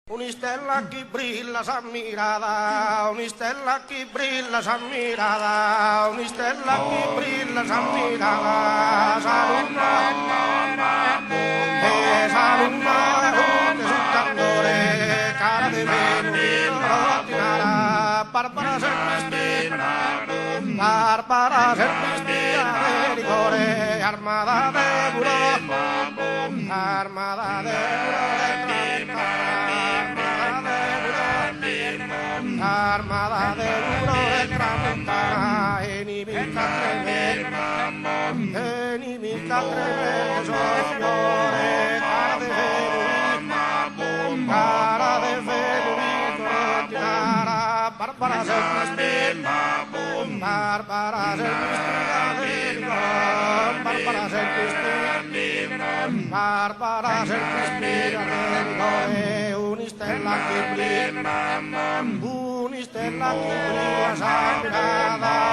Un'istella che brilla s'ammirata, un'istella che brilla s'ammirata, un'istella che brilla s'ammirata, s'alunna, s'alunna, tutte sul candore, cara di Venus, rottinara, Barbara Serpestina, Barbara Serpestina, di cuore, armata de burro, armata de burro, armada de duro de tramontana, enemica tremenda, signore, cara de Venus, rottinara, Barbara Serpestina, Barbara Serpestina, Barbara Serpestina, Barbara Serpestina, un'istella che brilla, un'istella che brilla s'ammirata,